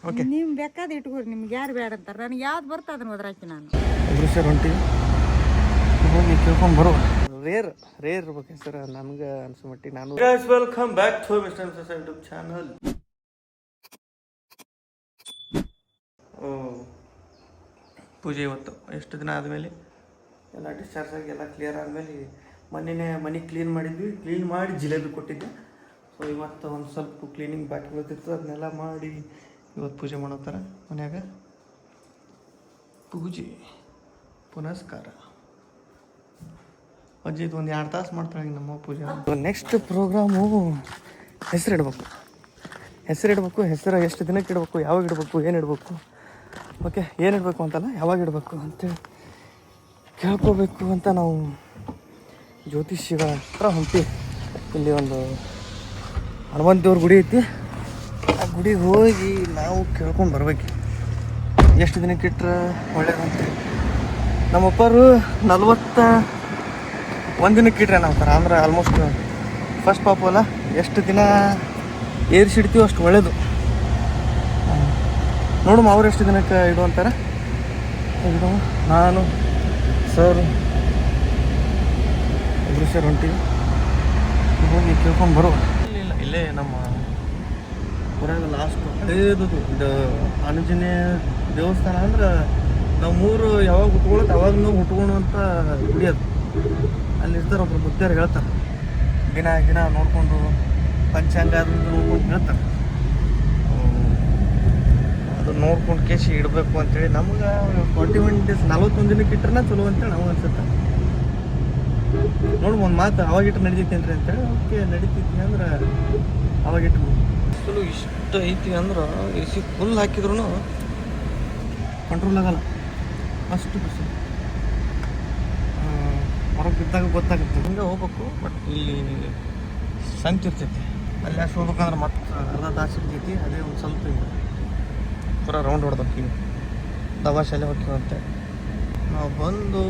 Okay ನೀವು ಬೇಕಾದ ಇಟ್ಕೋರಿ, ನಿಮ್ಗೆ ಯಾರು ಬೇಡ ಅಂತಾರೆ. ನನಗೆ ಯಾವ್ದು ಬರ್ತದೆ ಅದನ್ನ ಒದ್ರಾಕಿ ನಾನು ಸರ್ ಹೊಂಟಿವಿ ಹೋಗಿ ಕೇಳ್ಕೊಂಡು ಬರುವ. ರೇರ್ ಇರ್ಬೇಕು ಹೆಸರು ನಮ್ಗೆ ಅನ್ಸೋ ಮಟ್ಟಿಗೆ. ನಾನು welcome back to mister YouTube channel. ಪೂಜೆ ಇವತ್ತು ಎಷ್ಟು ದಿನ ಆದಮೇಲೆ ಎಲ್ಲ ಡಿಸ್ಚಾರ್ಜ್ ಆಗಿ ಎಲ್ಲ ಕ್ಲಿಯರ್ ಆದಮೇಲೆ ಮನೆ ಕ್ಲೀನ್ ಮಾಡಿದ್ವಿ. ಕ್ಲೀನ್ ಮಾಡಿ ಜಿಲೇಬಿ ಕೊಟ್ಟಿದ್ದೆ. ಸೊ ಇವತ್ತು ಒಂದು ಸ್ವಲ್ಪ ಕ್ಲೀನಿಂಗ್ ಬಾಕಿ ಬೀಳ್ತಿತ್ತು, ಅದನ್ನೆಲ್ಲ ಮಾಡಿ ಇವತ್ತು ಪೂಜೆ ಮಾಡೋತಾರ ಮನ್ಯಾಗ. ಪೂಜೆ ಪುನಸ್ಕಾರ ಅಜ್ಜಿ ಇದು ಒಂದು 2 ತಾಸು ಮಾಡ್ತಾಳೆ ನಮ್ಮ ಪೂಜೆ. ನೆಕ್ಸ್ಟ್ ಪ್ರೋಗ್ರಾಮು ಹೆಸರಿಡ್ಬೇಕು. ಹೆಸರು ಎಷ್ಟು ದಿನಕ್ಕೆ ಇಡಬೇಕು, ಯಾವಾಗ ಇಡಬೇಕು, ಏನು ಇಡಬೇಕು, ಓಕೆ ಏನು ಇಡಬೇಕು ಅಂತಲ್ಲ ಯಾವಾಗ ಇಡಬೇಕು ಅಂತೇಳಿ ಕೇಳ್ಕೋಬೇಕು ಅಂತ ನಾವು ಜ್ಯೋತಿಷಿಗಳ ಹತ್ರ ಹೊಂಟಿ. ಇಲ್ಲಿ ಒಂದು ಹನುಮಂತ ದೇವ್ರ ಗುಡಿ ಐತಿ, ಆ ಗುಡಿಗೆ ಹೋಗಿ ನಾವು ಕೇಳ್ಕೊಂಡು ಬರ್ಬೇಕು ಎಷ್ಟು ದಿನಕ್ಕೆ ಇಟ್ಟರೆ ಒಳ್ಳೇದಂತೇಳಿ. ನಮ್ಮಪ್ಪರು 41 ದಿನಕ್ಕೆ ಇಟ್ರೆ ನಾವು ಥರ ಅಂದ್ರೆ ಆಲ್ಮೋಸ್ಟ್ ಫಸ್ಟ್ ಪಾಪು ಅಲ್ಲ, ಎಷ್ಟು ದಿನ ಏರಿಸಿಡ್ತೀವೋ ಅಷ್ಟು ಒಳ್ಳೇದು. ನೋಡು ಅವ್ರು ಎಷ್ಟು ದಿನಕ್ಕೆ ಇಡು ಅಂತಾರೆ. ಇದು ನಾನು ಸರ್ ಇಬ್ಬರು ಸರ್ ಹೊಂಟಿವಿ ಹೋಗಿ ಕೇಳ್ಕೊಂಡು ಬರುವ. ಇಲ್ಲೇ ನಮ್ಮ ಊರಾಗ ಲಾಸ್ಟ್ ಹಳೇದು ಇದು ಆಂಜನೇಯ ದೇವಸ್ಥಾನ ಅಂದ್ರೆ ನಾವು 3 ಯಾವಾಗ ಹುಟ್ಕೊಳ್ಳೋದು ಅವಾಗ ನಾವು ಹುಟ್ಕೊಳು ಅಂತ ಗುಡಿ ಅದು. ಅಲ್ಲಿ ಇರ್ತಾರೆ ಒಬ್ರು ಮುದ್ದ್ಯಾರು ಹೇಳ್ತಾರೆ, ಗಿಣ ನೋಡಿಕೊಂಡು ಪಂಚಾಂಗ ಅದನ್ನು ನೋಡ್ಕೊಂಡು ಹೇಳ್ತಾರೆ. ಅದು ನೋಡ್ಕೊಂಡು ಕೇಸಿ ಇಡಬೇಕು ಅಂತೇಳಿ ನಮ್ಗೆ 41 ಡೇಸ್ 41 ದಿನಕ್ಕೆ ಇಟ್ರೆ ಚಲೋ ಅಂತೇಳಿ ನಾವು ಅನ್ಸುತ್ತೆ. ನೋಡಿ ಒಂದು ಮಾತು ಅವಾಗ ಇಟ್ಟು ನಡಿತೈತಿ ಅಂತ್ರಿ ಅಂತೇಳಿ. ಓಕೆ ನಡಿತೈತಿ ಅಂದ್ರೆ ಅವಾಗ ಇಟ್ಬೋದು. ಚಲೋ ಇಷ್ಟ ಐತಿ ಅಂದ್ರೆ AC ಫುಲ್ ಹಾಕಿದ್ರು ಕಂಟ್ರೋಲ್ ಆಗಲ್ಲ ಅಷ್ಟು ಬಿಸಿ. ಹೊರಗೆ ಬಿದ್ದಾಗ ಗೊತ್ತಾಗುತ್ತೆ ಹಿಂಗೆ ಹೋಗ್ಬೇಕು. ಬಟ್ ಇಲ್ಲಿ ಸಂಚು ಇರ್ತೈತಿ, ಅಲ್ಲಿ ಅಷ್ಟು ಹೋಗ್ಬೇಕಂದ್ರೆ ಮತ್ತೆ ಅರ್ಧ ತಾಸು ಇರ್ತೈತಿ. ಅದೇ ಒಂದು ಸ್ವಲ್ಪ ಪೂರ ರೌಂಡ್ ಹೊಡೆದೋಕ್ಕಿ ದವಾಶಾಲೆ ಹೋಗ್ತೀವಂತೆ. ನಾವು ಬಂದು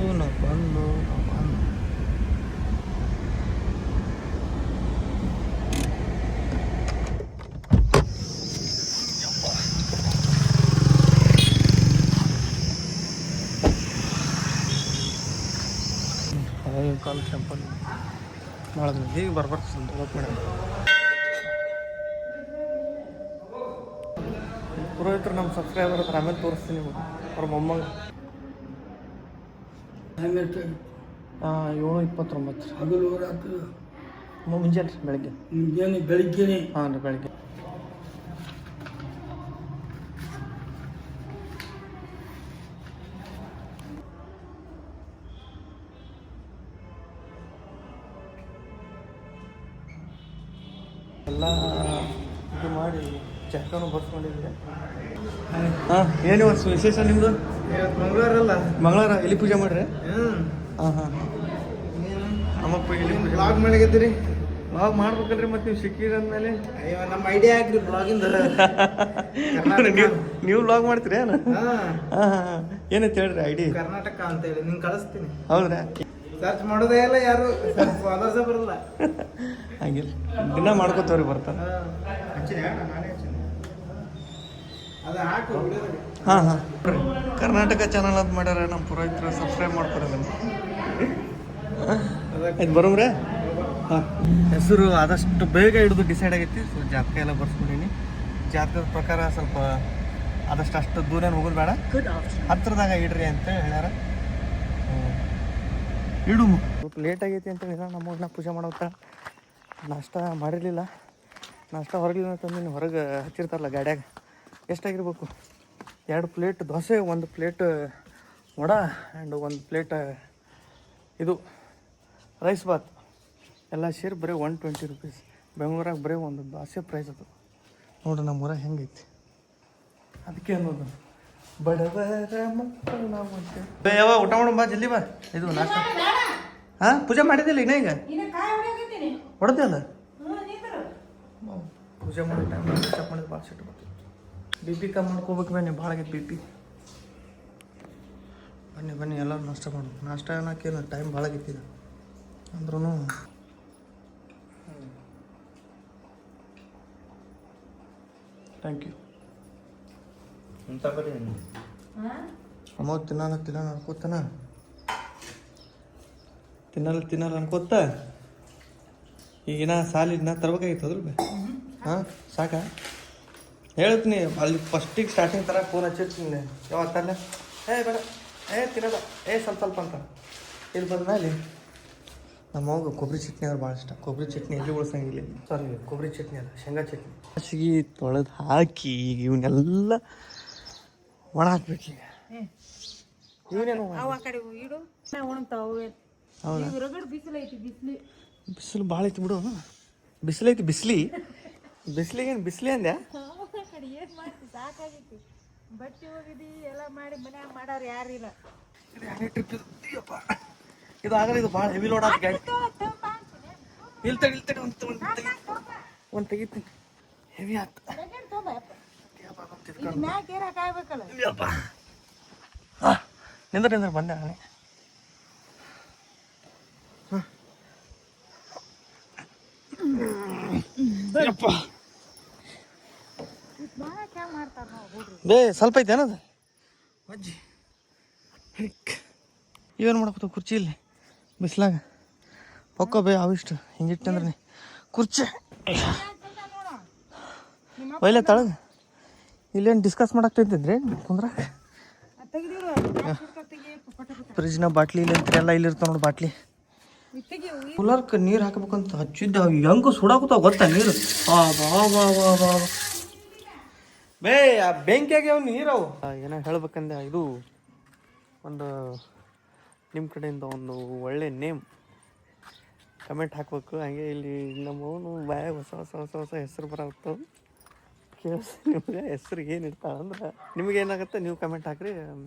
ಕಾಲು ಟೆಂಪಲ್ ಮಾಡಿದ್ವಿ. ಹೀಗೆ ಬರ್ಬಾರ್ದು ಡೆವಲಪ್ ಮಾಡಿ ಪುರೋಹಿತರು ನಮ್ಮ ಸಬ್ಸ್ಕ್ರೈಬರ್ ಹತ್ರ ಆಮೇಲೆ ತೋರಿಸ್ತೀನಿ ನಿಮಗೆ. ಅವ್ರ ಮೊಮ್ಮಗ 7:29 ಹಗಲು ರಾತ್ರಿ ಮುಂಜಾನೆ ಬೆಳಗ್ಗೆ ಹಾಂ ರೀ ಬೆಳಗ್ಗೆ. ಎಲ್ಲ ಇದು ಮಾಡಿ ಚಕ್ಕನು ಬರ್ಸ್ಕೊಂಡಿದ್ದೆ. ಹಾಂ ಏನು ವಿಶೇಷ ನಿಮ್ಮದು? ಮಂಗಳವಾರ ಎಲ್ಲಿ ಪೂಜೆ ಮಾಡ್ರಿ? ಹಾಂ ನಮ್ಮಪ್ಪ ಇಲ್ಲಿ ಬ್ಲಾಗ್ ಮಾಡಿದ್ರಿ. ಬ್ಲಾಗ್ ಮಾಡ್ಬೇಕಲ್ರಿ ಮತ್ತೆ ನೀವು ಸಿಕ್ಕಿರಂದ್ಮೇಲೆ. ಅಯ್ಯೋ ನಮ್ಮ ಐಡಿಯಾ ಹಾಕ್ರಿ ಬ್ಲಾಗಿಂದ. ನೀವು ಬ್ಲಾಗ್ ಮಾಡ್ತೀರಿ ಏನು? ಹಾಂ ಏನಂತ ಹೇಳ್ರಿ ಐಡಿ? ಕರ್ನಾಟಕ ಅಂತ ಹೇಳಿ ನಿಂಗೆ ಕಳಿಸ್ತೀನಿ. ಹೌದ್ರಾ? ಸರ್ಚ್ ಮಾಡೋದೇ ಇಲ್ಲ, ಯಾರು ಫಾಲೋಸ ಬರಲ್ಲ. ಹಂಗಿಲ್ಲ ದಿನ ಮಾಡ್ಕೋತವ್ರಿ ಬರ್ತಾರೆ. ಹಾಂ ಕರ್ನಾಟಕ ಚಾನಲ್ ಅಂತ ಮಾಡ್ಯಾರ ನಮ್ಮ ಪುರೋಹಿತರು. ಸಬ್ಸ್ಕ್ರೈಬ್ ಮಾಡ್ತಾರೆ ನಮ್ಗೆ. ಆಯ್ತು ಬರೋಮ್ರೆ. ಹಾಂ ಹೆಸರು ಆದಷ್ಟು ಬೇಗ ಹಿಡಿದು ಡಿಸೈಡ್ ಆಗೈತಿ. ಸೊ ಜಾತಕ ಎಲ್ಲ ಬರ್ಸ್ಕೊಂಡೀನಿ. ಜಾತಕದ ಪ್ರಕಾರ ಸ್ವಲ್ಪ ಆದಷ್ಟು ಅಷ್ಟು ದೂರ ಹೋಗೋದು ಬೇಡ, ಹತ್ತಿರದಾಗ ಇಡ್ರಿ ಅಂತ ಹೇಳ್ಯಾರ. ಇಡು ಸ್ವಲ್ಪ ಲೇಟ್ ಆಗೈತಿ ಅಂತ ಹೇಳಿದ ನಮ್ಮ ಪೂಜೆ ಮಾಡೋತ್ತ. ನಾಷ್ಟ ಮಾಡಿರಲಿಲ್ಲ, ನಾಷ್ಟ ಹೊರಗಿಲ್ಲ ಅಂತಂದು ಹೊರಗೆ ಹಚ್ಚಿರ್ತಾರಲ್ಲ ಗಾಡ್ಯಾಗ. ಎಷ್ಟಾಗಿರ್ಬೇಕು? 2 plate dosa, 1 plate vada and 1 plate ಇದು ರೈಸ್ ಬಾತ್ ಎಲ್ಲ ಸೇರಿ ಬರೀ 120 ರೂಪೀಸ್. ಬೆಂಗಳೂರಾಗ ಬರೀ ಒಂದು ದೋಸೆ ಪ್ರೈಸ್ ಅದು. ನೋಡ್ರಿ ನಮ್ಮ ಊರಾಗ ಹೆಂಗೈತಿ. ಅದಕ್ಕೆ ಅನ್ನೋದು ಬಡವರ ಮಕ್ಕಳು ನಾವು ಅಂತ. ಯಾವ ಊಟ ಮಾಡೋ ಬಾ ಜಲ್ದಿ ಬಾ. ಇದು ನಾಷ್ಟ ಹಾಂ ಪೂಜೆ ಮಾಡಿದ್ದಿಲ್ಲ ಇನ್ನೂ ಈಗ ಹೊಡೆದೇ ಅಲ್ಲ. ಪೂಜೆ ಮಾಡೋ ಟೈಮ್ ನಾಷ್ಟ ಮಾಡಿದ್ರೆ ಭಾಳ ಸಿಟ್ಟು ಬರ್ತದೆ. BP ಕಮ್ಮಿ ಮಾಡ್ಕೋಬೇಕು ಬನ್ನಿ, ಭಾಳ ಆಗೈತೆ BP. ಬನ್ನಿ ಎಲ್ಲರೂ ನಾಷ್ಟ ಮಾಡೋದು. ನಾಷ್ಟ ಅನ್ನೋಕ್ಕೇನು ಟೈಮ್ ಭಾಳ ಆಗೈತಿ ಅಂದ್ರೂ. Thank you. ಅಮ್ಮ ತಿನ್ನಲ್ಲ ಅನ್ಕೋತಾನ ತಿನ್ನಲ್ಲ ಅನ್ಕೋತ ಈಗಿನ ಸಾಲಿನ ತರ್ಬೇಕಾಗಿತ್ತು ಅದ್ರ ಬೇ ಹಾಂ ಸಾಕ ಹೇಳ್ತೀನಿ ಅಲ್ಲಿ ಫಸ್ಟಿಗೆ ಸ್ಟಾರ್ಟಿಂಗ್ ಥರ ಫೋನ್ ಹಚ್ಚಿರ್ತೀನಿ ಯಾವತ್ತಲ್ಲ ಬೇಡ ತಿನ್ನಲ್ಲ ಸ್ವಲ್ಪ ಅಂತ ಇಲ್ಲಿ ಬಂದ್ಮೇಲೆ ನಮ್ಮ ಮಗ ಕೊಬ್ಬರಿ ಚಟ್ನಿ ಅಂದ್ರೆ ಭಾಳ ಇಷ್ಟ ಕೊಬ್ಬರಿ ಚಟ್ನಿ ಎಲ್ಲಿ ಉಳ್ಸಂಗಿಲ್ಲ ಸಾರಿ ಕೊಬ್ಬರಿ ಚಟ್ನಿ ಅಲ್ಲ ಶೇಂಗಾ ಚಟ್ನಿ ಹಸಿಗೆ ತೊಳೆದು ಹಾಕಿ ಇವನ್ನೆಲ್ಲ ಒಣ ಹಾಕ್ಬೇಕು ಈಗ ಇವನೇನು ಅವ ಕಡೆ ಇಡು ಉಣ್ತಾವ ರಗಡ್ ಬಿಸಿಲು ಐತಿ ಬಿಸಿಲು ಭಾಳ ಐತಿ ಬಿಡು ಬಿಸಿಲೈತಿ ಬಿಸಿಲಿಗೇನು ಬಿಸಿಲಿ ಅಂದ್ಯಾ ಕಡೆ ಏನು ಮಾಡ್ತಿ ಸಾಕಾಗೈತಿ ಬಟ್ಟೆ ಹೋಗಿದಿ ಎಲ್ಲ ಮಾಡಿ ಮನ್ಯಾಗ ಮಾಡೋರು ಯಾರಿಲ್ಲ ಟ್ರಿಪ್ ಇದು ಆಗಲ್ಲ ಇದು ಭಾಳ ಹೆವಿ ಲೋಡ್ ಆದ ಗಾಡಿ ಇಲ್ತಡಿ ಒಂದು ತೆಗಿತೀನಿ ಹೆವಿ ಆತ ಮ್ಯಾಗ ಏರಾಕ ಆಗ್ಬೇಕಲ್ಲ ನಿಂದ್ರ ಬಂದೆ ನಾಳೆ ಬೇ ಸ್ವಲ್ಪ ಐತೆ ಏನದು ಅಜ್ಜಿ ಇವೇನು ಮಾಡಕತ್ತ ಕುರ್ಚಿ ಇಲ್ಲಿ ಬಿಸ್ಲಾಗ ಪಕ್ಕ ಬೇ ಅವಿಷ್ಟು ಹಿಂಗಿಟ್ಟಂದ್ರೆ ಕುರ್ಚಿ ಒಯ್ಲೆ ತಳಗ ಇಲ್ಲೇನು ಡಿಸ್ಕಸ್ ಮಾಡಾಕ್ತಿದ್ರಿ ಕುಂದ್ರಾಗ ಫ್ರಿಜ್ನ ಬಾಟ್ಲಿ ಇಲ್ಲಿ ಅಂತೀರಿ ಎಲ್ಲ ಇಲ್ಲಿರ್ತಾವ ನೋಡಿ ಬಾಟ್ಲಿ ಕೂಲರ್ಗೆ ನೀರು ಹಾಕ್ಬೇಕಂತ ಹಚ್ಚಿದ್ದ ಹೆಂಗೆ ಸುಡಾಕತ್ತಾವ ಗೊತ್ತಾ ನೀರು ಬೇ ಆ ಬೆಂಕಿಯಾಗೆ ಅವು ನೀರವು ಏನೋ ಹೇಳ್ಬೇಕಂದೆ ಇದು ಒಂದು ನಿಮ್ಮ ಕಡೆಯಿಂದ ಒಂದು ಒಳ್ಳೆ ನೇಮ್ ಕಮೆಂಟ್ ಹಾಕ್ಬೇಕು ಹಾಗೆ ಇಲ್ಲಿ ನಮ್ಮವನು ಬಾಯಾಗ ಹೊಸ ಹೆಸರು ಬರತ್ತವು ಕೇಳಿಸ್ ನಿಮ್ಗೆ ಹೆಸ್ರು ಏನು ಇರ್ತಾವಂದ್ರೆ ನಿಮಗೇನಾಗುತ್ತೆ ನೀವು ಕಮೆಂಟ್ ಹಾಕ್ರಿ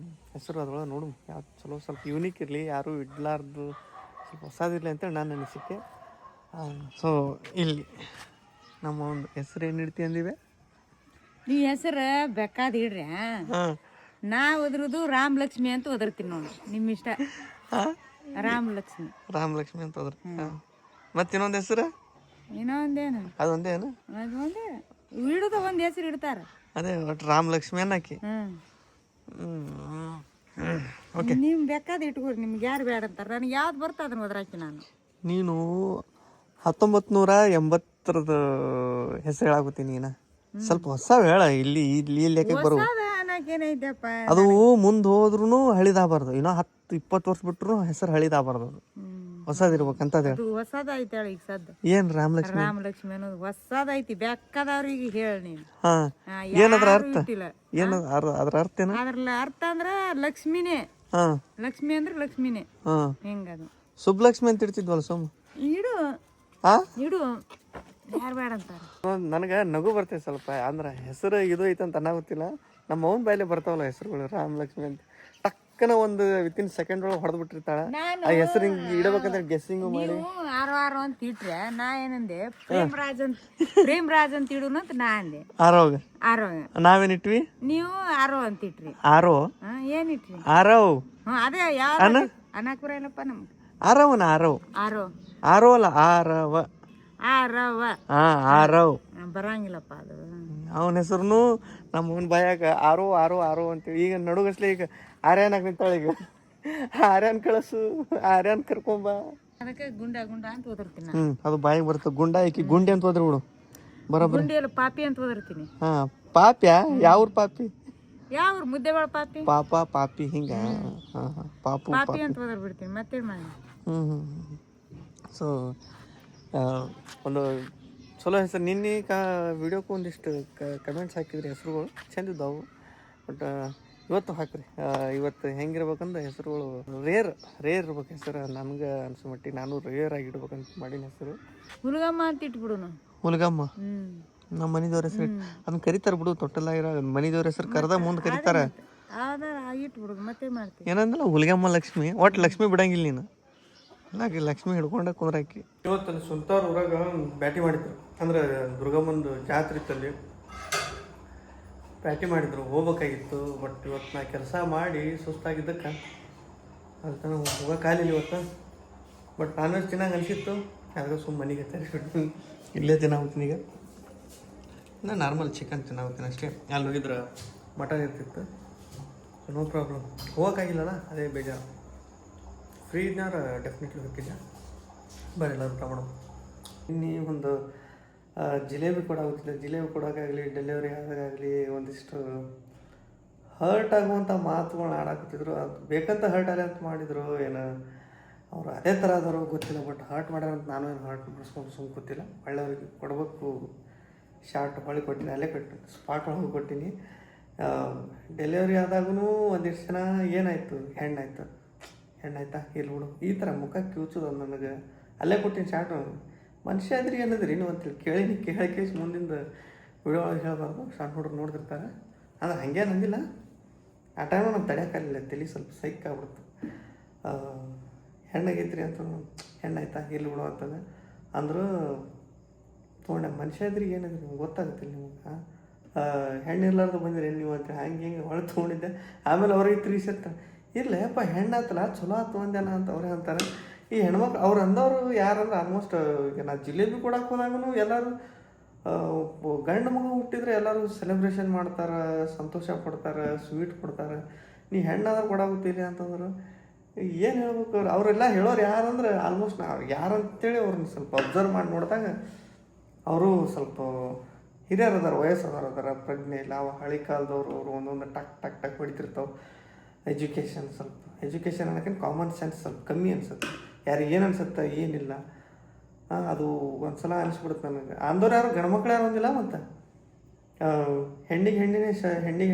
ಹೆಸರು ಅದ್ರೊಳಗೆ ನೋಡು ಯಾವ್ದು ಚಲೋ ಸ್ವಲ್ಪ ಯೂನಿಕ್ ಇರಲಿ ಯಾರೂ ಇಡ್ಲಾರ್ದು ಸ್ವಲ್ಪ ಹೊಸದಿರಲಿ ಅಂತೇಳಿ ನಾನು ಅನಿಸಿಕೆ ಸೊ ಇಲ್ಲಿ ನಮ್ಮ ಒಂದು ಹೆಸರು ಏನು ಇಡ್ತಿ ಅಂದಿವೆ ನೀ ಹೆಸರು ಬೇಕಾದ ಇಡ್ರಿ ನಾ ಒದ್ರದು ರಾಮ್ ಲಕ್ಷ್ಮಿ ಅಂತ ಒದರ್ತೀನಿ ನೋಡಿ ನಿಮ್ಮ ಇಷ್ಟ ರಾಮ್ ಲಕ್ಷ್ಮಿ ಅಂತ ಹೋದ್ರ ಮತ್ತೆ ಇನ್ನೊಂದು ಹೆಸರು ಇನ್ನೊಂದೇನು ಅದೊಂದೇನು ಅದೊಂದೇ ಇಡುದ ಒಂದು ಹೆಸರು ಇಡ್ತಾರ ಅದೇ ಒಟ್ಟು ರಾಮ್ ಲಕ್ಷ್ಮಿ ಅನ್ನಕ್ಕೆ ಓಕೆ ನಿಮ್ ಬೇಕಾದ ಇಟ್ಕೊರಿ ನಿಮ್ಗೆ ಯಾರು ಬೇಡ ಅಂತಾರ ನನಗೆ ಯಾವ್ದು ಬರ್ತಾ ಅದನ್ನ ಒದರಾಕಿ ನಾನು ನೀನು 1980 ಹೆಸರು ಹೇಳಾಗುತ್ತೀನಿ ನೀನು ಸ್ವಲ್ಪ ಹೊಸ ಹೇಳ ಇಲ್ಲಿ ಲೆಕ್ಕಕ್ಕೆ ಬರು ಏನೈತಪ್ಪ ಅದು ಮುಂದೆ ಹೋದ್ರೂ ಹಳಿದಾಗಬಾರ್ದು ಇನ್ನೂ 10-20 ವರ್ಷ ಬಿಟ್ರು ಹೆಸರು ಹಳಿದಾಗಬಾರ್ದು ಅದು ಹೊಸದಿರ್ಬೇಕಂತದ ಹೊಸದೈತೆ ಈಗ ಸದ್ದ ಏನ್ ರಾಮ್ ಲಕ್ಷ್ಮಿ ಅನ್ನೋದು ಹೊಸದೈತಿ ಬೇಕಾದವ್ರಿಗೆ ಹೇಳಿ ನೀನು ಏನದ್ರ ಅರ್ಥ ಅದ್ರ ಅರ್ಥ ಏನು ಅದ್ರಲ್ಲ ಅರ್ಥ ಅಂದ್ರ ಲಕ್ಷ್ಮಿನೇ ಲಕ್ಷ್ಮಿ ಅಂದ್ರೆ ಲಕ್ಷ್ಮಿನೇ ಹೆಂಗದು ಸುಬ್ಲಕ್ಷ್ಮಿ ಅಂತ ಇಡ್ತಿದ್ವಲ್ಲ ಸೋಮ ಇಡು ಇಡು ಯಾರು ಬೇಡ ಅಂತಾರ ನನಗೆ ನಗು ಬರ್ತೈತೆ ಸ್ವಲ್ಪ ಅಂದ್ರೆ ಹೆಸರು ಇದು ಐತಂತ ಅನ್ನಾಗುತ್ತಿಲ್ಲ ನಮ್ಮ ಅವನ ಬಾಯಲ್ಲಿ ಬರ್ತಾವಲ್ಲ ಹೆಸರುಗಳು ರಾಮ್ ಲಕ್ಷ್ಮಿ ಅಂತ ಟಕ್ಕನ ಒಂದು ವಿತಿನ್ ಸೆಕೆಂಡ್ ಒಳಗೆ ಹೊಡೆದು ಬಿಟ್ಟಿರ್ತಾಳ ಆ ಹೆಸರು ಹಿಂಗೆ ಇಡಬೇಕಂದ್ರೆ ಗೆಸ್ಸಿಂಗು ಮಾಡಿ ಆರೋ ಅಂತ ಇಟ್ರೆ ನಾ ಏನಂದೆ ಪ್ರೇಮ್ ರಾಜ್ ಅಂತ ಇಡುನು ಅಂತ ನಾ ಅಂದೆ ಆರೋ ನಾವೇನಿಟ್ವಿ ನೀವು ಆರೋ ಅಂತ ಇಟ್ರಿ ಆರೋ ಏನಿಟ್ರಿ ಆರವ್ ಅದೇ ಯಾವ ಅನಾಕುರ ಏನಪ್ಪ ನಮ್ಗೆ ಆರವನ ಆರವ್ ಆರೋ ಅಲ್ಲ ಆರವ ಆರವ್ ಬರಂಗಿಲ್ಲಪ್ಪ ಅದು ಅವನ ಹೆಸರು ನಮ್ಮ ಅವನ ಬಾಯಾಗ ಆರೋ ಅಂತೇಳಿ ಈಗ ನಡುಗಸ್ಲೆ ಈಗ ಆರ್ಯಾನಾಗ ನಿಂತಾಳ ಈಗ ಆರ್ಯಾನ್ ಕಳಸು ಆರ್ಯಾನ್ ಕರ್ಕೊಂಬ ಅದಕ್ಕೆ ಗುಂಡ ಅಂತ ಓದಿರ್ತೀನಿ ಅದು ಬಾಯಿಗೆ ಬರ್ತದೆ ಗುಂಡ ಈಕಿ ಗುಂಡಿ ಅಂತ ಹೋದ್ರಿ ಬಿಡು ಬರೋಬ್ಬರ ಗುಂಡಿ ಎಲ್ಲ ಪಾಪಿ ಅಂತ ಓದಿರ್ತೀನಿ ಪಾಪ್ಯಾ ಯಾವ್ರ ಪಾಪಿ ಯಾವ ಮುದ್ದೆಗಳ ಪಾಪಿ ಹಿಂಗ ಪಾಪಿ ಅಂತ ಓದರ್ ಬಿಡ್ತೀನಿ ಮತ್ತೇನ್ ಮಾಡಿ ಸೊ ಒಂದು ಚಲೋ ಹೆಸರು ನಿನ್ನೆ ವಿಡಿಯೋಕ್ಕೂ ಒಂದಿಷ್ಟು ಕಮೆಂಟ್ಸ್ ಹಾಕಿದ್ರಿ ಹೆಸರುಗಳು ಚೆಂದಿದ್ದಾವು ಬಟ್ ಇವತ್ತು ಹಾಕ್ರಿ ಇವತ್ತು ಹೆಂಗಿರ್ಬೇಕಂದ್ರೆ ಹೆಸರುಗಳು ರೇರ್ ಇರ್ಬೇಕು ಹೆಸರು ನನ್ಗೆ ಅನ್ಸೋ ಮಟ್ಟಿಗೆ ನಾನು ರೇರ್ ಆಗಿ ಇಡ್ಬೇಕಂತ ಮಾಡಿನ ಹೆಸರು ಹುಲ್ಗಮ್ಮ ಅಂತ ಇಟ್ಬಿಡು ಹುಲ್ಗಮ್ಮ ನಮ್ಮ ಮನಿದವ್ರ ಹೆಸರು ಅದನ್ನ ಕರಿತಾರ ಬಿಡು ತೊಟ್ಟಲಾಗಿರೋ ಮನಿದವ್ರ ಹೆಸರು ಕರೆದ ಮುಂದೆ ಕರೀತಾರ ಇಟ್ಬಿಡುದು ಮತ್ತೆ ಮಾಡ್ತೀವಿ ಏನಂದ್ರೆ ಹುಲ್ಗಮ್ಮ ಲಕ್ಷ್ಮಿ ಒಟ್ಟು ಲಕ್ಷ್ಮಿ ಬಿಡಂಗಿಲ್ಲ ನೀನು ಹಾಗೆ ಲಕ್ಷ್ಮಿ ಹಿಡ್ಕೊಂಡೆ ಕುಂದ್ರಾಕಿ ಇವತ್ತು ಸುಂತಾರ ಊರಾಗ ಬ್ಯಾಟಿ ಮಾಡಿದ್ರು ಅಂದ್ರೆ ದುರ್ಗಮ್ಮಂದು ಜಾತ್ರೆ ಇತ್ತಲ್ಲಿ ಬ್ಯಾಟಿ ಮಾಡಿದ್ರು ಹೋಗ್ಬೇಕಾಗಿತ್ತು ಬಟ್ ಇವತ್ತು ನಾ ಕೆಲಸ ಮಾಡಿ ಸುಸ್ತಾಗಿದ್ದಕ್ಕೆ ಅಲ್ಲಿ ತನಕ ಹೋಗೋಕ್ಕಾಗಲಿಲ್ಲ ಇವತ್ತು ಬಟ್ ನಾನ್ ವೆಜ್ ತಿನ್ನಂಗೆ ಅನಿಸಿತ್ತು ಯಾವಾಗ ಸುಮ್ಮ ಮನೆಗೆ ತರಿಸ್ಬಿಟ್ಟು ಇಲ್ಲೇ ತಿನ್ನಾಗುತ್ತೀನಿ ಈಗ ನಾನು ನಾರ್ಮಲ್ ಚಿಕನ್ ತಿನ್ನಾಗುತ್ತೀನಿ ಅಷ್ಟೇ ಅಲ್ಲಿ ಹೋಗಿದ್ರೆ ಮಟನ್ ಇರ್ತಿತ್ತು. No problem. ಹೋಗೋಕ್ಕಾಗಿಲ್ಲಲ್ಲ, ಅದೇ ಬೇಜಾರು. ಫ್ರೀ ಇದ್ನಾರ ಡೆಫಿನೆಟ್ಲಿ ಹೋಗಿಲ್ಲ. ಬರೀ ಎಲ್ಲರೂ ಊಟ ಮಾಡೋದು. ಇನ್ನೀ ಒಂದು ಜಿಲೇಬಿ ಕೊಡೋಗುತ್ತಿಲ್ಲ. ಜಿಲೇಬಿ ಕೊಡೋಕ್ಕಾಗಲಿ, ಡೆಲಿವರಿ ಆದಾಗಲಿ ಒಂದಿಷ್ಟು ಹರ್ಟ್ ಆಗುವಂಥ ಮಾತುಗಳನ್ನ ಆಡಾಕತ್ತಿದ್ರು. ಅದು ಬೇಕಂತ ಹರ್ಟ್ ಆಗಲಿ ಅಂತ ಮಾಡಿದ್ರು ಏನು, ಅವರು ಅದೇ ಥರ ಆದರೂ ಗೊತ್ತಿಲ್ಲ. ಬಟ್ ಹರ್ಟ್ ಮಾಡ್ಯಾರಂತ ನಾನು ಏನು ಹರ್ಟ್ ಮಾಡಿಸ್ಕೊಂಡು ಸುಮ್ಮನೆ ಗೊತ್ತಿಲ್ಲ. ಒಳ್ಳೆಯವ್ರಿಗೆ ಕೊಡಬೇಕು. ಶಾರ್ಟ್ ಹೊಳಿ ಕೊಟ್ಟಿನಿ, ಅಲ್ಲೇ ಕೊಟ್ಟು ಸ್ಪಾಟ್ ಒಳಗೆ ಕೊಟ್ಟಿನಿ. ಡೆಲಿವರಿ ಆದಾಗೂ ಒಂದಿಷ್ಟು ಜನ ಏನಾಯಿತು, ಹೆಣ್ಣಾಯ್ತಾ ಇಲ್ಲಿ ಬಿಡು ಈ ಥರ ಮುಖ ಕಿವುಚೋದು ನನಗೆ. ಅಲ್ಲೇ ಕೊಟ್ಟಿನಿ ಶಾರ್ಟ್. ಮನುಷ್ಯ ಆದ್ರಿ ಏನದ್ರಿ ಇನ್ನೂ ಅಂತೇಳಿ ಕೇಳಿ ಮುಂದಿಂದ ವಿಡಿಯೋ ಒಳಗೆ ಹೇಳಬಾರ್ದು. ಸಣ್ಣ ಹುಡುಗರು ನೋಡ್ತಿರ್ತಾರೆ. ಅಂದ್ರೆ ಹಾಗೇನು ಅಂದಿಲ್ಲ. ಆ ಟೈಮ್ ನಾನು ತಡೆಯೋಕ್ಕಾಗಲಿಲ್ಲ. ತಲೆ ಸ್ವಲ್ಪ ಸೈಕ್ ಆಗ್ಬಿಡ್ತು. ಹೆಣ್ಣಾಗೈತ್ರಿ ಅಂತ ಹೆಣ್ಣಾಯ್ತಾ ಇಲ್ಲಿ ಬಿಡೋ ಅಂತಂದೆ ಅಂದರು. ತೊಗೊಂಡೆ. ಮನುಷ್ಯ ಆದ್ರಿ ಏನದ್ರಿ ನಿಮ್ಗೆ ಗೊತ್ತಾಗುತ್ತಿಲ್ಲ ನಿಮಗೆ. ಹೆಣ್ಣು ಇರ್ಲಾರ್ದು ಬಂದಿರಿ ನೀವು ಅಂತ ಹಿಂಗೆ ಒಳಗೆ ತೊಗೊಂಡಿದ್ದೆ. ಆಮೇಲೆ ಅವ್ರಿಗೆ ತಿರ್ಗಿಸಿರ್ತಾರೆ, ಇರ್ಲಪ್ಪ ಹೆಣ್ಣಾತಲ್ಲ ಚಲೋ ಆತು ಅಂದೇನ ಅಂತ ಅವ್ರೇ ಅಂತಾರೆ. ಈ ಹೆಣ್ಮಕ್ಳು ಅವ್ರು ಅಂದವರು ಯಾರಂದ್ರೆ ಆಲ್ಮೋಸ್ಟ್ ಈಗ ನಾ ಜಿಲೇಬಿ ಕೊಡಕ್ಕೆ ಹೋದಾಗೂ ಎಲ್ಲರೂ ಗಂಡು ಮಗು ಹುಟ್ಟಿದ್ರೆ ಎಲ್ಲರೂ ಸೆಲೆಬ್ರೇಷನ್ ಮಾಡ್ತಾರೆ, ಸಂತೋಷ ಪಡ್ತಾರೆ, ಸ್ವೀಟ್ ಕೊಡ್ತಾರೆ. ನೀ ಹೆಣ್ಣಾದ್ರೆ ಕೊಡಾಗುತ್ತಿಲ್ಲ ಅಂತಂದ್ರೆ ಏನು ಹೇಳ್ಬೇಕು? ಅವರೆಲ್ಲ ಹೇಳೋರು ಯಾರಂದ್ರೆ ಆಲ್ಮೋಸ್ಟ್ ನಾವು ಯಾರಂತೇಳಿ ಅವ್ರನ್ನ ಸ್ವಲ್ಪ ಅಬ್ಸರ್ವ್ ಮಾಡಿ ನೋಡಿದಾಗ ಅವರು ಸ್ವಲ್ಪ ಹಿರಿಯರು ಅದಾರ, ವಯಸ್ಸದವ್ರು ಅದಾರ, ಪ್ರಜ್ಞೆ ಇಲ್ಲ. ಅವ ಹಳೆ ಕಾಲದವ್ರು ಅವರು ಒಂದೊಂದು ಟಕ್ ಹೊಡಿತಿರ್ತಾವೆ. ಎಜುಕೇಷನ್ ಅನ್ನೋಕ್ಕಿಂತ ಕಾಮನ್ ಸೆನ್ಸ್ ಸ್ವಲ್ಪ ಕಮ್ಮಿ ಅನ್ಸುತ್ತೆ. ಯಾರಿಗೆ ಏನು ಅನ್ಸುತ್ತೆ ಏನಿಲ್ಲ ಅದು ಒಂದು ಸಲ ಅನಿಸ್ಬಿಡುತ್ತೆ ನನಗೆ. ಅಂದವ್ರು ಯಾರು ಗಂಡ್ಮಕ್ಳು ಯಾರು ಅಂದಿಲ್ಲ. ಮತ್ತು ಹೆಣ್ಣಿಗೆ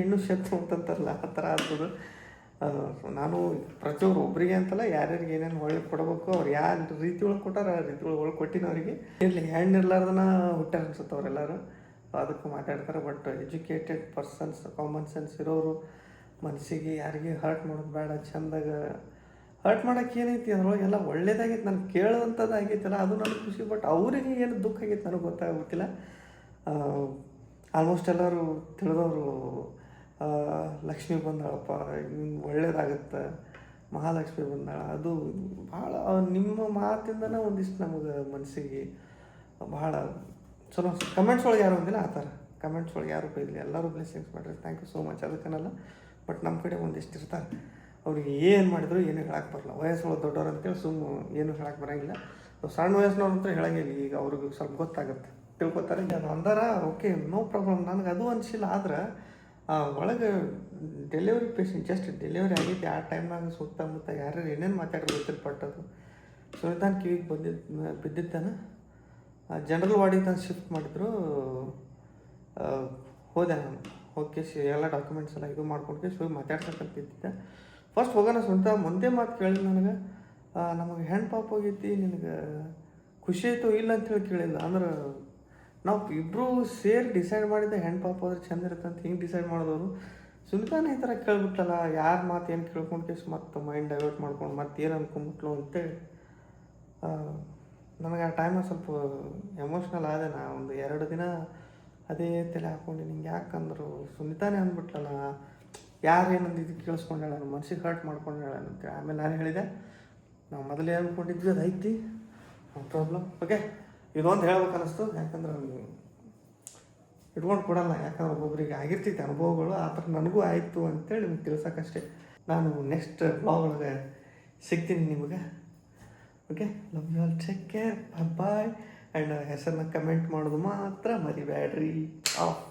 ಹೆಣ್ಣು ಶತ್ರು ಅಂತಂತಾರಲ್ಲ, ಆ ಥರ ಆಗ್ತದೆ. ನಾನು ಪ್ರತಿಯೊಬ್ಬರು ಒಬ್ಬರಿಗೆ ಅಂತಲ್ಲ, ಯಾರ್ಯಾರಿಗೆ ಏನೇನು ಒಳ್ಳೆ ಕೊಡಬೇಕು ಅವ್ರು ಯಾವ ರೀತಿ ಒಳಗೆ ಕೊಟ್ಟಾರ ಆ ರೀತಿ ಒಳಗೆ ಕೊಟ್ಟಿನ ಅವರಿಗೆ. ಇರಲಿ ಹೆಣ್ಣು ಇರ್ಲಾರ್ದನ ಹುಟ್ಟಾರ ಅನ್ಸುತ್ತೆ ಅವರೆಲ್ಲರೂ. ಅದಕ್ಕೆ ಮಾತಾಡ್ತಾರೆ. But educated persons, common sense ಇರೋರು ಮನಸ್ಸಿಗೆ ಯಾರಿಗೆ ಹರ್ಟ್ ಮಾಡೋದು ಬೇಡ. ಚೆಂದಾಗ ಹರ್ಟ್ ಮಾಡೋಕ್ಕೆ ಏನೈತಿ ಅದ್ರೊಳಗೆ ಎಲ್ಲ ಒಳ್ಳೇದಾಗೈತೆ. ನನಗೆ ಕೇಳೋವಂಥದ್ದು ಆಗೈತಲ್ಲ ಅದು ನನಗೆ ಖುಷಿ. ಬಟ್ ಅವರಿಗೆ ಏನು ದುಃಖ ಆಗೈತೆ ನನಗೆ ಗೊತ್ತಾಗೋತ್ತಿಲ್ಲ. ಆಲ್ಮೋಸ್ಟ್ ಎಲ್ಲರೂ ತಿಳಿದವರು ಲಕ್ಷ್ಮಿ ಬಂದಾಳಪ್ಪ ನಿಮ್ಗೆ ಒಳ್ಳೇದಾಗುತ್ತೆ, ಮಹಾಲಕ್ಷ್ಮಿ ಬಂದಾಳ, ಅದು ಭಾಳ ನಿಮ್ಮ ಮಾತಿಂದನೇ ಒಂದಿಷ್ಟು ನಮಗೆ ಮನಸ್ಸಿಗೆ ಭಾಳ ಚಲೋ. ಕಮೆಂಟ್ಸ್ ಒಳಗೆ ಯಾರು ಅಂದಿಲ್ಲ ಆ ಥರ. ಕಮೆಂಟ್ಸ್ ಒಳಗೆ ಯಾರು ಬೈದಿಲ್ಲ, ಎಲ್ಲರೂ ಬ್ಲೆಸ್ಸಿಂಗ್ಸ್ ಮಾಡಿರಿ. Thank you so much. ಅದಕ್ಕನಲ್ಲ. ಬಟ್ ನಮ್ಮ ಕಡೆ ಒಂದಿಷ್ಟು ಇರ್ತಾರೆ ಅವ್ರಿಗೆ ಏನು ಮಾಡಿದ್ರು ಏನೂ ಹೇಳಕ್ಕೆ ಬರಲ್ಲ. ವಯಸ್ಸೊಳಗೆ ದೊಡ್ಡವ್ರು ಅಂತೇಳಿ ಏನೂ ಹೇಳಕ್ಕೆ ಬರೋಂಗಿಲ್ಲ. ಸಣ್ಣ ವಯಸ್ಸಿನವ್ರು ಅಂತ ಹೇಳಂಗಿಲ್ಲ. ಈಗ ಅವ್ರಿಗೆ ಸ್ವಲ್ಪ ಗೊತ್ತಾಗುತ್ತೆ, ತಿಳ್ಕೊತಾರೆ. ಈಗ ಅದು ಅಂದಾರ ಓಕೆ, ನೋ ಪ್ರಾಬ್ಲಮ್. ನನಗೆ ಅದು ಅನಿಸಿಲ್ಲ. ಆದ್ರೆ ಒಳಗೆ ಡೆಲಿವರಿ ಪೇಷಂಟ್ ಜಸ್ಟ್ ಡೆಲಿವರಿ ಆಗೈತಿ ಆ ಟೈಮ್ನಾಗ ಸುತ್ತಮುತ್ತ ಯಾರ್ಯಾರು ಏನೇನು ಮಾತಾಡೋದು ಗೊತ್ತಿಲ್ಲ. ಪಟ್ಟದು ಸುನಿತಾನ್ ಕಿವಿಗೆ ಬಿದ್ದಿದ್ದಾನೆ. ಜನರಲ್ ವಾರ್ಡಿಗೆ ನಾನು ಶಿಫ್ಟ್ ಮಾಡಿದ್ರು. ಹೋದೆ ನಾನು. ಓಕೆ ಎಲ್ಲ ಡಾಕ್ಯುಮೆಂಟ್ಸ್ ಎಲ್ಲ ಇದು ಮಾಡ್ಕೊಂಡು ಹೋಗಿ ಮಾತಾಡ್ಸಕ್ಕಂತಿದ್ದೆ. ಫಸ್ಟ್ ಹೋಗೋಣ ಸುನಿತಾ ಒಂದೇ ಮಾತು ಕೇಳಿಲ್ಲ ನನಗೆ. ನಮಗೆ ಹೆಣ್ಣು ಪಾಪ ಹೋಗೈತಿ, ನಿನಗೆ ಖುಷಿ ಆಯಿತು ಇಲ್ಲ ಅಂತೇಳಿ ಕೇಳಿಲ್ಲ. ಅಂದ್ರೆ ನಾವು ಇಬ್ಬರು ಸೇರಿ ಡಿಸೈಡ್ ಮಾಡಿದ್ದೆ ಹೆಣ್ಣು ಪಾಪ ಹೋದ್ರೆ ಚೆಂದ ಇರುತ್ತೆ ಅಂತ. ಹಿಂಗೆ ಡಿಸೈಡ್ ಮಾಡಿದವರು ಸುನಿತಾನೇ ಈ ಥರ ಕೇಳ್ಬಿಟ್ಟಲ್ಲ. ಯಾರ ಮಾತು ಏನು ಕೇಳ್ಕೊಂಡು ಮತ್ತೆ ಮೈಂಡ್ ಡೈವರ್ಟ್ ಮಾಡ್ಕೊಂಡು ಮತ್ತೆ ಏನು ಅನ್ಕೊಂಡ್ಬಿಟ್ಲು ಅಂತೇಳಿ ನನಗೆ ಆ ಟೈಮ ಸ್ವಲ್ಪ ಎಮೋಷ್ನಲ್ ಆದೆ. ನಾ ಒಂದು 2 ದಿನ ಅದೇ ತಲೆ ಹಾಕ್ಕೊಂಡು ನಿಂಗೆ ಯಾಕಂದ್ರು ಸುನಿತಾನೇ ಅಂದ್ಬಿಟ್ಲಲ್ಲ, ಯಾರೇನಂದಿದ್ದು ಕೇಳಿಸ್ಕೊಂಡಾಳ, ನನ್ನ ಮನ್ಸಿಗೆ ಹರ್ಟ್ ಮಾಡ್ಕೊಂಡಾಳ ಅಂತೇಳಿ. ಆಮೇಲೆ ನಾನು ಹೇಳಿದೆ ನಾವು ಮೊದಲೇ ಅಂದ್ಕೊಂಡಿದ್ವಿ ಅದು ಐತಿ, ನೋ ಪ್ರಾಬ್ಲಮ್. ಓಕೆ ಇದೊಂದು ಹೇಳ್ಬೇಕು ಅನ್ನಿಸ್ತು. ಯಾಕಂದ್ರೆ ಇಟ್ಕೊಂಡು ಕೊಡಲ್ಲ. ಯಾಕಂದ್ರೆ ಒಬ್ಬೊಬ್ಬರಿಗೆ ಆಗಿರ್ತೈತೆ ಅನುಭವಗಳು. ಆ ಥರ ನನಗೂ ಆಯಿತು ಅಂತೇಳಿ ನಿಮ್ಗೆ ತಿಳ್ಸೋಕ್ಕಷ್ಟೇ. ನಾನು ನೆಕ್ಸ್ಟ್ ಬ್ಲಾಗ್ ಒಳಗೆ ಸಿಗ್ತೀನಿ ನಿಮಗೆ. Okay, love you all, take care, bye. And ಹೆಸರನ್ನ ಕಮೆಂಟ್ ಮಾಡೋದು ಮಾತ್ರ ಮರಿಬೇಡ್ರಿ. ಆಫ್